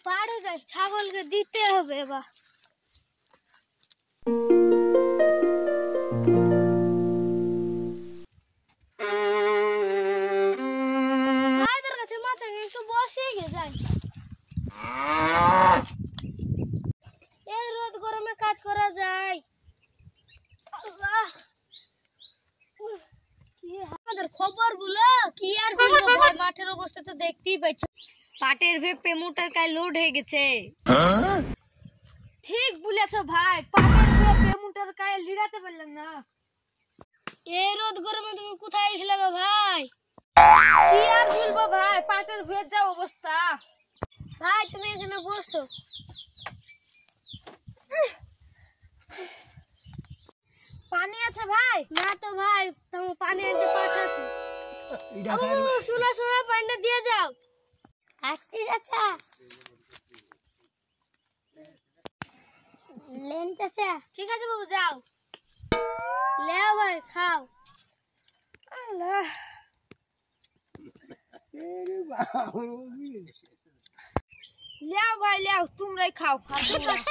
পাড়ে যাই, ছাগলকে দিতে হবে এবার। ভাইদের কাছে মাছ একটু বসে গিয়ে যাই। এই রোদ গরমে কাজ করা যায়। আমাদের খবর গুলো কি আর বলবো ভাই, মাঠের অবস্থা তো দেখতেই পাচ্ছ। পাটের ভেপে মোটর কায় লোড হয়ে গেছে। ঠিক বলেছো ভাই, পাটের ভেপে মোটর কায় লিড়াতে পারলাম না। এই রোদ গরমে তুমি কোথায় গেছিলে গো ভাই? কি আর বলবো ভাই, পাটের ভেজ যা অবস্থা। ভাই তুমি এখানে বসো। পানি আছে ভাই? না তো ভাই, তোমার পানি আনতে পাঠাচ্ছি। শুনো শুনো, পানিটা দিয়ে যাও। আসছি চাচা। লেন চাচা। ঠিক আছে বাবু, যাও। লেও ভাই, খাও। আল্লাহ, লেও ভাই লেও, তোমরাই খাও। ঠিক আছে।